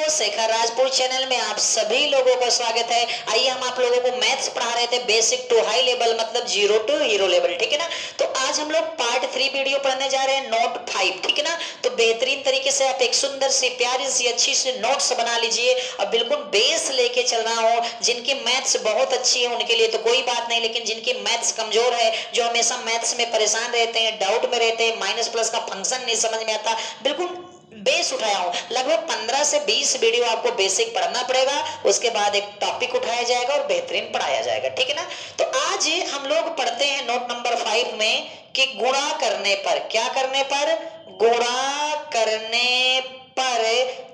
Shekhar Rajput channel में आप सभी लोगों का स्वागत है। आइए हम आप लोगों को मैथ्स पढ़ा रहे थे बेसिक टू हाई लेवल, मतलब जीरो टू हीरो लेवल, ठीक है ना। तो आज हम लोग पार्ट 3 वीडियो पढ़ने जा रहे हैं, नोट 5, ठीक है ना। तो बेहतरीन तरीके से आप एक सुंदर सी प्यारी सी अच्छी सी नोट्स बना लीजिए और बिल्कुल बेस लेके चल रहा हो। जिनकी मैथ्स बहुत अच्छी है उनके लिए तो कोई बात नहीं, लेकिन जिनकी मैथ्स कमजोर है, जो हमेशा मैथ्स में परेशान रहते हैं, डाउट में रहते हैं, माइनस प्लस का फंक्शन नहीं समझ में आता, बिल्कुल बेस उठाया हूं। लगभग 15 से 20 वीडियो आपको बेसिक पढ़ना पड़ेगा, उसके बाद एक टॉपिक उठाया जाएगा और बेहतरीन पढ़ाया जाएगा, ठीक है ना। तो आज हम लोग पढ़ते हैं नोट नंबर 5 में कि गुणा करने पर, क्या करने पर, गुणा करने पर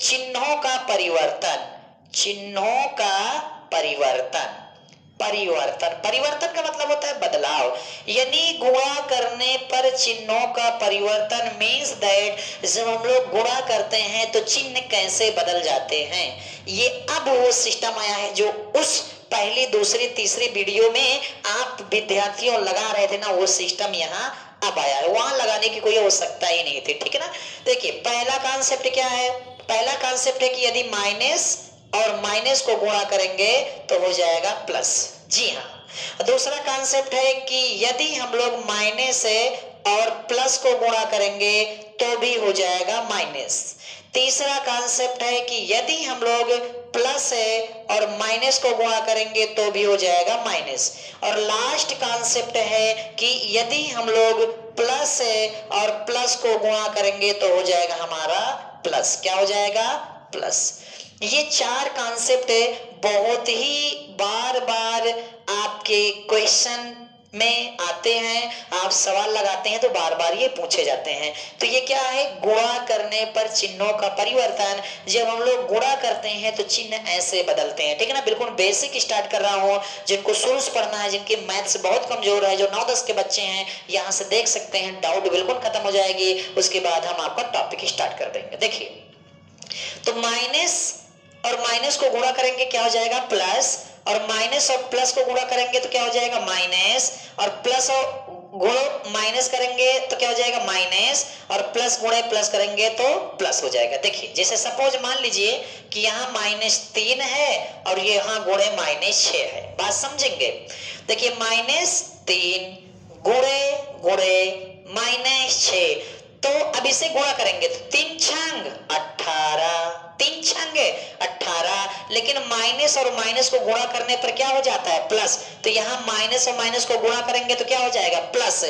चिन्हों का परिवर्तन, चिन्हों का परिवर्तन, परिवर्तन, परिवर्तन का मतलब होता है बदलाव। यानी गुणा करने पर चिन्हों का परिवर्तन मीन्स दैट जब हम लोग गुणा करते हैं तो चिन्ह कैसे बदल जाते हैं। ये अब वो सिस्टम आया है जो उस पहली दूसरी तीसरी वीडियो में आप विद्यार्थियों लगा रहे थे ना, वो सिस्टम यहाँ अब आया है। वहां लगाने की कोई आवश्यकता ही नहीं थी, ठीक है ना। देखिए पहला कॉन्सेप्ट क्या है, पहला कॉन्सेप्ट है कि यदि माइनस और माइनस को गुणा करेंगे तो हो जाएगा प्लस। जी हाँ। दूसरा कॉन्सेप्ट है कि यदि हम लोग माइनस है और प्लस को गुणा करेंगे तो भी हो जाएगा माइनस। तीसरा कॉन्सेप्ट है कि यदि हम लोग प्लस है और माइनस को गुणा करेंगे तो भी हो जाएगा माइनस। और लास्ट कॉन्सेप्ट है कि यदि हम लोग प्लस है और प्लस को गुणा करेंगे तो हो जाएगा हमारा प्लस। क्या हो जाएगा? प्लस। ये चार कॉन्सेप्ट बहुत ही बार बार आपके क्वेश्चन में आते हैं, आप सवाल लगाते हैं तो बार बार ये पूछे जाते हैं। तो ये क्या है? गुणा करने पर चिन्हों का परिवर्तन। जब हम लोग गुणा करते हैं तो चिन्ह ऐसे बदलते हैं, ठीक है ना। बिल्कुल बेसिक स्टार्ट कर रहा हूँ, जिनको शुरू से पढ़ना है, जिनकी मैथ्स बहुत कमजोर है, जो 9-10 के बच्चे हैं, यहाँ से देख सकते हैं, डाउट बिल्कुल खत्म हो जाएगी। उसके बाद हम आपका टॉपिक स्टार्ट कर देंगे। देखिए तो माइनस और माइनस को गुणा करेंगे क्या हो जाएगा? प्लस। और माइनस और प्लस को गुणा करेंगे तो क्या हो जाएगा? माइनस। और प्लस और गुणो माइनस करेंगे तो क्या हो जाएगा? माइनस। और प्लस गुणे प्लस करेंगे तो प्लस हो जाएगा। देखिए जैसे सपोज मान लीजिए कि यहाँ -3 है और ये यहाँ गुणे -6 है। बात समझेंगे? देखिए -3 गुणे गुणे -6, तो अब इसे गुणा करेंगे तो 3 छंग 18, 3 छंग 18। लेकिन माइनस और माइनस को गुणा करने पर क्या हो जाता है? प्लस। तो यहाँ माइनस और माइनस को गुणा करेंगे तो क्या हो जाएगा? प्लस।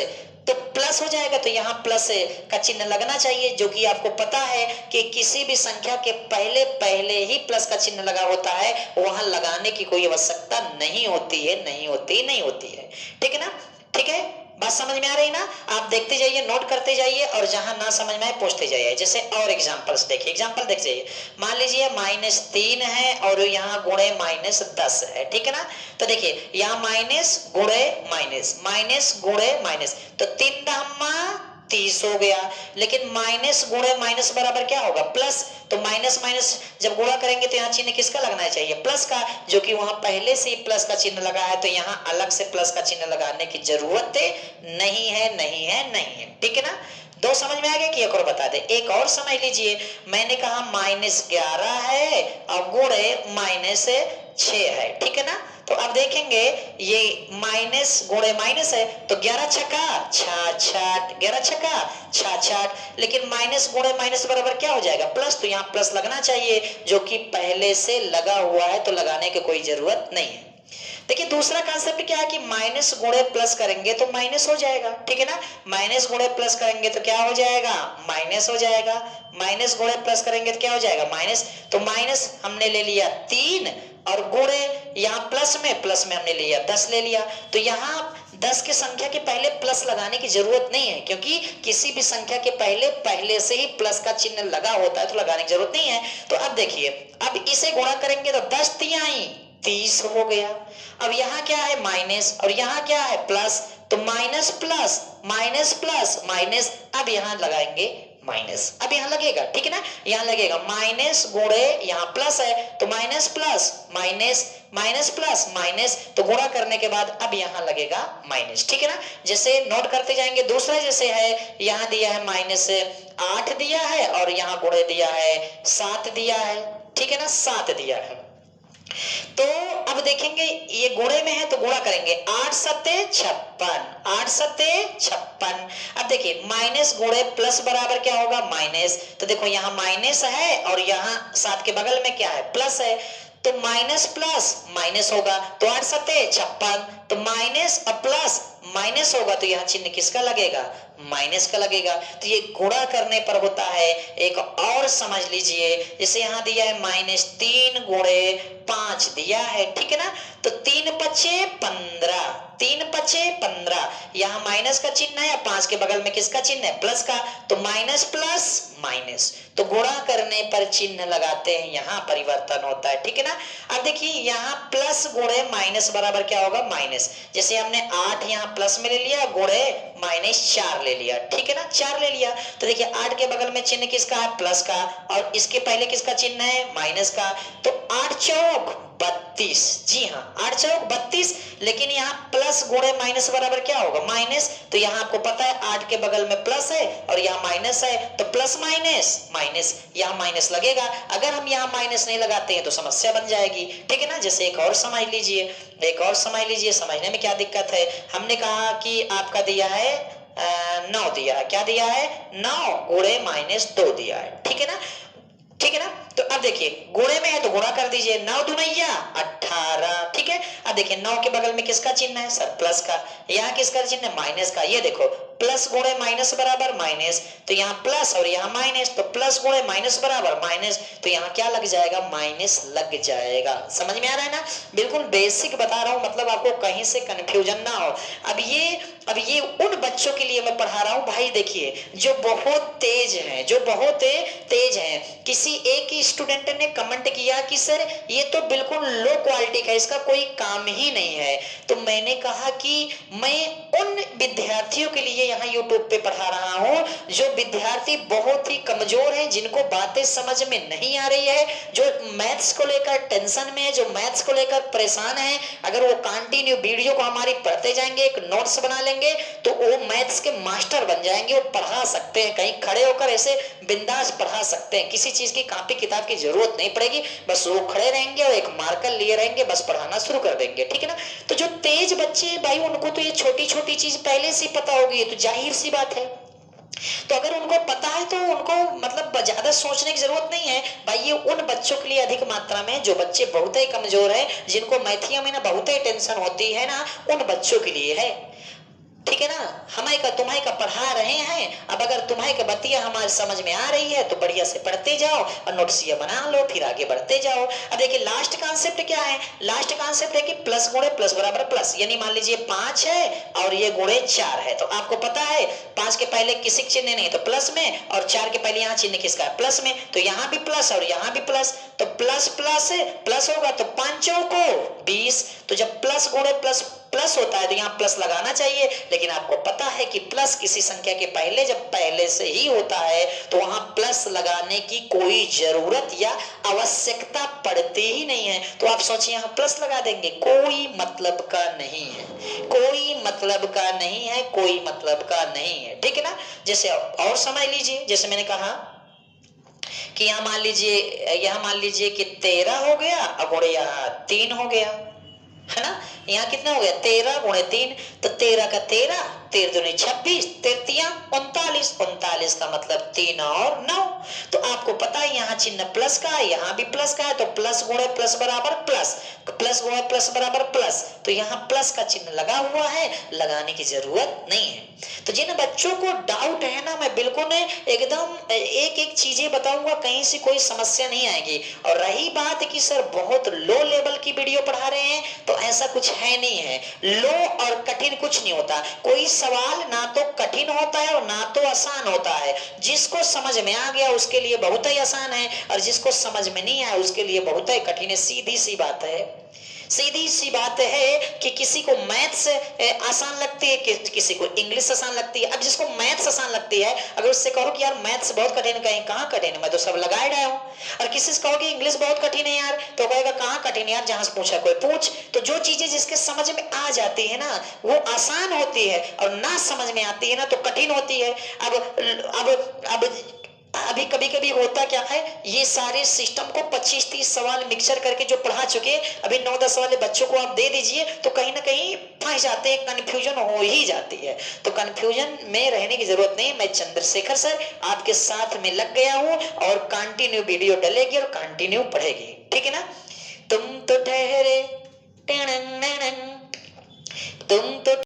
तो प्लस हो जाएगा, तो यहाँ प्लस का चिन्ह लगना चाहिए, जो कि आपको पता है कि किसी भी संख्या के पहले पहले ही प्लस का चिन्ह लगा होता है, वहां लगाने की कोई आवश्यकता नहीं होती है, नहीं होती है, ठीक है ना। ठीक है, बात समझ में आ रही ना। आप देखते जाइए, नोट करते जाइए और जहां ना समझ में आए पूछते जाइए। जैसे और एग्जांपल्स देखिए, एग्जांपल देख जाइए। मान लीजिए -3 है और यहाँ गुणे -10 है, ठीक है ना। तो देखिए यहाँ माइनस गुणे माइनस, माइनस गुणे माइनस, तो 3 दहम्मा 30 हो गया। लेकिन माइनस गुणे माइनस बराबर क्या होगा? प्लस। तो माइनस माइनस जब गुणा करेंगे तो यहाँ चिन्ह किसका लगना चाहिए? प्लस का, जो कि वहां पहले से ही प्लस का चिन्ह लगा है, तो यहाँ अलग से प्लस का चिन्ह लगाने की जरूरत नहीं है, नहीं है, नहीं है, ठीक है ना। दो समझ में आ गया कि एक और बता दे। एक और समझ लीजिए, मैंने कहा -11 है और गुणे -6 है, ठीक है ना। तो अब देखेंगे ये माइनस गुणे माइनस है तो 11 छक्का 66, 11 छक्का 66। लेकिन माइनस गुणे माइनस बराबर क्या हो जाएगा? प्लस। तो यहाँ प्लस लगना चाहिए, जो कि पहले से लगा हुआ है, तो लगाने की कोई जरूरत नहीं है। देखिए दूसरा कॉन्सेप्ट क्या है कि माइनस गुणे प्लस करेंगे तो माइनस हो जाएगा, ठीक है ना। माइनस गुणे प्लस करेंगे तो क्या हो जाएगा? माइनस हो जाएगा। माइनस गुणे प्लस करेंगे तो क्या हो जाएगा? माइनस। तो माइनस हमने ले लिया 3 और गुणे यहाँ प्लस में हमने लिया 10 ले लिया। तो यहाँ 10 की संख्या के पहले प्लस लगाने की जरूरत नहीं है, क्योंकि किसी भी संख्या के पहले से ही प्लस का चिन्ह लगा होता है, तो लगाने की जरूरत नहीं है। तो अब देखिए, अब इसे गुणा करेंगे तो 10 तिहाई 30 हो गया। अब यहाँ क्या है? माइनस, और यहाँ क्या है? प्लस। तो minus plus minus plus minus, अब यहाँ लगाएंगे माइनस। अब यहाँ लगेगा, ठीक है ना, यहाँ लगेगा माइनस गुणे यहाँ प्लस है तो minus plus minus minus plus minus, तो गुणा करने के बाद अब यहाँ लगेगा माइनस, ठीक है ना। जैसे नोट करते जाएंगे। दूसरा जैसे है, यहाँ दिया है -8 दिया है और यहाँ गुणे दिया है 7 दिया है, ठीक है ना, 7 दिया है। तो अब देखेंगे ये गुणे में है तो गुणा करेंगे, 8 सत्ते 56, 8 सत्ते 56। अब देखिए माइनस गुणे प्लस बराबर क्या होगा, माइनस। तो देखो यहाँ माइनस है और यहाँ 7 के बगल में क्या है, प्लस है, तो माइनस प्लस माइनस होगा, तो 8 सत्ते 56, तो माइनस और प्लस माइनस होगा तो यहाँ चिन्ह किसका लगेगा, माइनस का लगेगा। तो ये गुणा करने पर होता है। एक और समझ लीजिए, जैसे यहाँ दिया है -3 गुणे 5 दिया है, ठीक है ना, तो 3 पचे 15, 3 पचे 15, यहाँ माइनस का चिन्ह है, 5 के बगल में किसका चिन्ह है, प्लस का, तो माइनस प्लस माइनस, तो गुणा करने पर चिन्ह लगाते हैं, यहाँ परिवर्तन होता है, ठीक है ना। अब देखिए यहाँ प्लस गुणे माइनस बराबर क्या होगा, माइनस। जैसे हमने 8 यहाँ प्लस में ले लिया, गुणे -4 ले लिया, ठीक है ना, 4 ले लिया, तो देखिए 8 के बगल में चिन्ह किसका है, प्लस का, और इसके पहले किसका चिन्ह है, माइनस का, तो 8 चौक 32, जी हाँ 8 चौक 32, लेकिन यहाँ प्लस गुणे माइनस बराबर क्या होगा, माइनस। तो यहाँ आपको पता है 8 के बगल में प्लस है और यहाँ माइनस है, तो प्लस माइनस माइनस, यहाँ माइनस लगेगा। अगर हम यहाँ माइनस नहीं लगाते हैं तो समस्या बन जाएगी, ठीक है ना। जैसे एक और समझ लीजिए, एक और समझ लीजिए, समझने में क्या दिक्कत है। हमने कहा कि आपका दिया है 9 दिया है, क्या दिया है, 9 गुणे -2 दिया है, ठीक है ना, ठीक है ना। तो अब देखिए गुणे में है तो गुणा कर दीजिए, 9 दूनिया 18, ठीक है। अब देखिए 9 के बगल में किसका चिन्ह है, सर प्लस का, यहाँ किसका चिन्ह है, माइनस का। ये देखो प्लस गुणे माइनस बराबर माइनस, तो यहाँ प्लस और यहाँ माइनस, तो प्लस गुणे माइनस बराबर माइनस, तो यहाँ क्या लग जाएगा, माइनस लग जाएगा। समझ में आ रहा है ना, बिल्कुल बेसिक बता रहा हूँ, मतलब आपको कहीं से कंफ्यूजन ना हो। अब ये उन बच्चों के लिए मैं पढ़ा रहा हूँ भाई, देखिए जो बहुत तेज हैं, जो बहुत तेज हैं। किसी एक ही स्टूडेंट ने कमेंट किया कि सर ये तो बिल्कुल लो क्वालिटी का, इसका कोई काम ही नहीं है। तो मैंने कहा कि मैं उन विद्यार्थियों के लिए यहाँ यूट्यूब पे पढ़ा रहा हूँ जो विद्यार्थी बहुत ही कमजोर हैं, जिनको बातें समझ में नहीं आ रही है, जो मैथ्स को लेकर टेंशन में है, जो मैथ्स को लेकर परेशान है। अगर वो कंटिन्यू वीडियो को हमारी पढ़ते जाएंगे, एक नोट्स बना लेंगे, तो वो मैथ्स के मास्टर बन जाएंगे। वो पढ़ा सकते हैं, कहीं खड़े होकर ऐसे बिंदास पढ़ा सकते हैं, किसी चीज की कॉपी किताब की जरूरत नहीं पड़ेगी। बस वो खड़े रहेंगे और एक मार्कर लिए रहेंगे, बस पढ़ाना शुरू कर देंगे, ठीक है ना। तो जो तेज बच्चे भाई, उनको तो ये छोटी छोटी चीज पहले से पता होगी, तो जाहिर सी बात है। तो अगर उनको पता है तो उनको मतलब ज्यादा सोचने की जरूरत नहीं है भाई। ये उन बच्चों के लिए अधिक मात्रा में, जो बच्चे बहुत ही कमजोर है, जिनको मैथिया में ना बहुत ही टेंशन होती है ना, उन बच्चों के लिए है, ठीक है ना। हमारे का तुम्हारे का पढ़ा रहे हैं। अब अगर तुम्हारे का बतिया हमारे समझ में आ रही है तो बढ़िया से पढ़ते जाओ और नोट्स बना लो, फिर आगे बढ़ते जाओ। अब देखिए लास्ट कॉन्सेप्ट क्या है, लास्ट कॉन्सेप्ट है कि प्लस गुणे प्लस बराबर प्लस, यानी मान लीजिए 5 है और ये गुणे 4 है, तो आपको पता है 5 के पहले किसी चिन्ह नहीं तो प्लस में, और 4 के पहले यहाँ चिन्ह किसका है, प्लस में, तो यहाँ भी प्लस और यहाँ भी प्लस, तो प्लस प्लस प्लस होगा तो 5 को 20। तो जब प्लस गुणे प्लस प्लस होता है तो यहाँ प्लस लगाना चाहिए, लेकिन आपको पता है कि प्लस किसी संख्या के पहले जब पहले से ही होता है तो वहां प्लस लगाने की कोई जरूरत या आवश्यकता पड़ती ही नहीं है। तो आप सोचिए यहाँ प्लस लगा देंगे, कोई मतलब का नहीं है, कोई मतलब का नहीं है, कोई मतलब का नहीं है, ठीक है ना। जैसे और समझ लीजिए, जैसे मैंने कहा कि यहाँ मान लीजिए कि 13 हो गया और गुणे यहाँ 3 हो गया, है ना। यहाँ कितना हो गया, 13 गुणे 3, तो 13 का 13, 13 दूनी 26, 13 39, 39 का मतलब 3 और 9। तो आपको पता है यहाँ चिन्ह प्लस का है, यहाँ भी प्लस का है, तो प्लस गुणे प्लस बराबर प्लस, प्लस गुणे प्लस बराबर प्लस, तो यहाँ प्लस का चिन्ह लगा हुआ है, लगाने की जरूरत नहीं है। तो जिन बच्चों को डाउट है ना, मैं बिल्कुल एकदम एक एक चीजें बताऊंगा, कहीं से कोई समस्या नहीं आएगी। और रही बात कि सर बहुत लो लेवल की वीडियो पढ़ा रहे हैं, तो ऐसा कुछ है नहीं है। लो और कठिन कुछ नहीं होता, कोई सवाल ना तो कठिन होता है और ना तो आसान होता है। जिसको समझ में आ गया उसके लिए बहुत ही आसान है, और जिसको समझ में नहीं आया उसके लिए बहुत ही कठिन है, सीधी सी बात है। सीधी सी बात है कि किसी को मैथ्स आसान लगती है, किसी को इंग्लिश आसान लगती है। अब जिसको मैथ्स आसान लगती है, अगर उससे कहो कि यार मैथ्स बहुत कठिन है, कहीं कहाँ कठिन है, मैं तो सब लगाए रहा हूँ। और किसी से कहो कि इंग्लिश बहुत कठिन है यार, तो कहेगा कहाँ कठिन है यार, जहां से पूछा कोई पूछ। तो जो चीजें जिसके समझ में आ जाती है ना वो आसान होती है, और ना समझ में आती है ना तो कठिन होती है। अब अभी कभी कभी होता क्या है, ये सारे सिस्टम को 25-30 सवाल मिक्सर करके जो पढ़ा चुके, अभी 9-10 वाले बच्चों को आप दे दीजिए तो कहीं ना कहीं फंस जाते हैं, कंफ्यूजन हो ही जाती है। तो कंफ्यूजन में रहने की जरूरत नहीं। मैं चंद्रशेखर सर आपके साथ में लग गया हूं और कंटिन्यू वीडियो डलेगी और कंटिन्यू पढ़ेगी, ठीक है ना। तुम तो ठहरे, तुम तो